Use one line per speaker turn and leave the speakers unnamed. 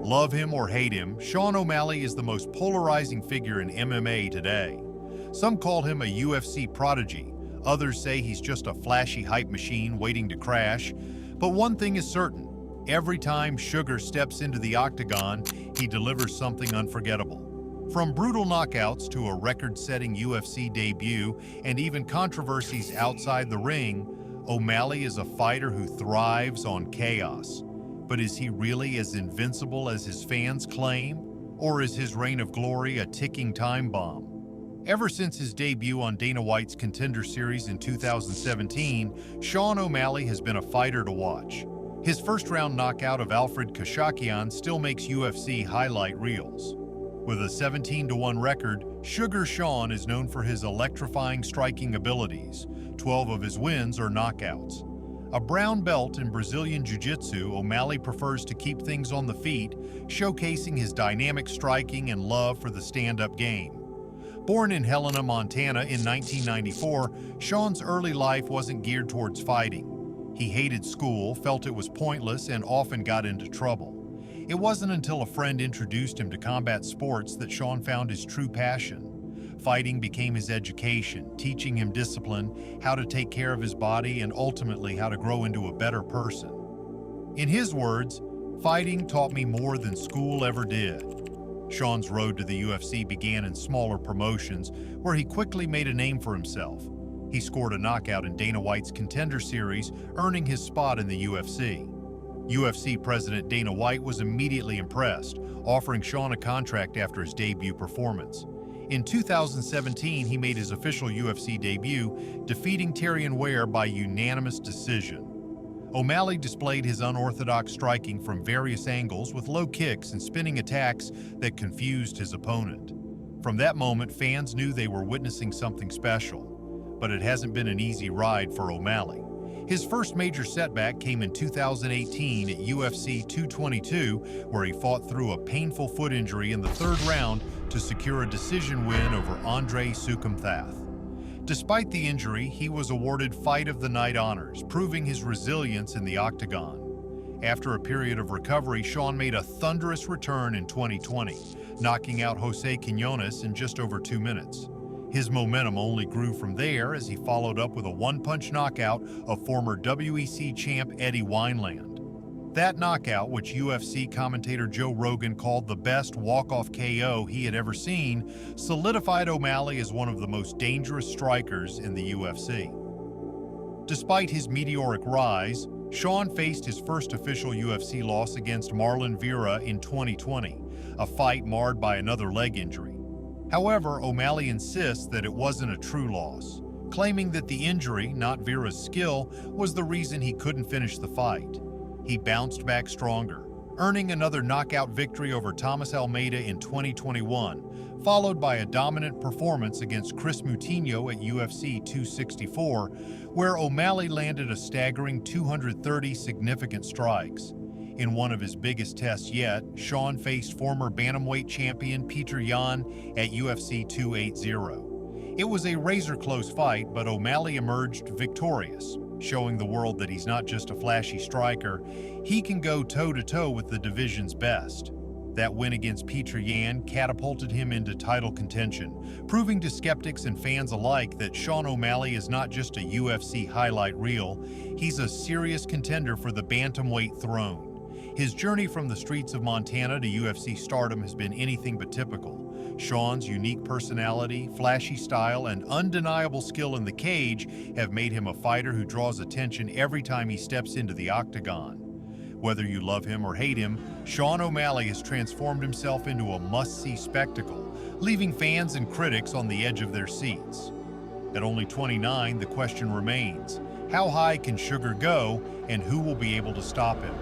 Love him or hate him, Sean O'Malley is the most polarizing figure in MMA today. Some call him a UFC prodigy. Others say he's just a flashy hype machine waiting to crash. But one thing is certain. Every time Sugar steps into the octagon, he delivers something unforgettable. From brutal knockouts to a record-setting UFC debut and even controversies outside the ring, O'Malley is a fighter who thrives on chaos. But is he really as invincible as his fans claim? Or is his reign of glory a ticking time bomb? Ever since his debut on Dana White's Contender Series in 2017, Sean O'Malley has been a fighter to watch. His first-round knockout of Alfred Kashakian still makes UFC highlight reels. With a 17-1 record, Sugar Sean is known for his electrifying striking abilities. 12 of his wins are knockouts. A brown belt in Brazilian Jiu-Jitsu, O'Malley prefers to keep things on the feet, showcasing his dynamic striking and love for the stand-up game. Born in Helena, Montana in 1994, Sean's early life wasn't geared towards fighting. He hated school, felt it was pointless, and often got into trouble. It wasn't until a friend introduced him to combat sports that Sean found his true passion. Fighting became his education, teaching him discipline, how to take care of his body, and ultimately how to grow into a better person. In his words, "Fighting taught me more than school ever did." Sean's road to the UFC began in smaller promotions, where he quickly made a name for himself. He scored a knockout in Dana White's Contender Series, earning his spot in the UFC. UFC President Dana White was immediately impressed, offering Sean a contract after his debut performance. In 2017, he made his official UFC debut, defeating Tyrion Ware by unanimous decision. O'Malley displayed his unorthodox striking from various angles with low kicks and spinning attacks that confused his opponent. From that moment, fans knew they were witnessing something special. But it hasn't been an easy ride for O'Malley. His first major setback came in 2018 at UFC 222, where he fought through a painful foot injury in the third round to secure a decision win over Andre Sukumthath. Despite the injury, he was awarded Fight of the Night honors, proving his resilience in the octagon. After a period of recovery, Sean made a thunderous return in 2020, knocking out Jose Quinones in just over 2 minutes. His momentum only grew from there as he followed up with a one-punch knockout of former WEC champ Eddie Wineland. That knockout, which UFC commentator Joe Rogan called the best walk-off KO he had ever seen, solidified O'Malley as one of the most dangerous strikers in the UFC. Despite his meteoric rise, Sean faced his first official UFC loss against Marlon Vera in 2020, a fight marred by another leg injury. However, O'Malley insists that it wasn't a true loss, claiming that the injury, not Vera's skill, was the reason he couldn't finish the fight. He bounced back stronger, earning another knockout victory over Thomas Almeida in 2021, followed by a dominant performance against Chris Moutinho at UFC 264, where O'Malley landed a staggering 230 significant strikes. In one of his biggest tests yet, Sean faced former bantamweight champion Petr Yan at UFC 280. It was a razor-close fight, but O'Malley emerged victorious, showing the world that he's not just a flashy striker, he can go toe-to-toe with the division's best. That win against Petr Yan catapulted him into title contention, proving to skeptics and fans alike that Sean O'Malley is not just a UFC highlight reel, he's a serious contender for the bantamweight throne. His journey from the streets of Montana to UFC stardom has been anything but typical. Sean's unique personality, flashy style, and undeniable skill in the cage have made him a fighter who draws attention every time he steps into the octagon. Whether you love him or hate him, Sean O'Malley has transformed himself into a must-see spectacle, leaving fans and critics on the edge of their seats. At only 29, the question remains, how high can Sugar go, and who will be able to stop him?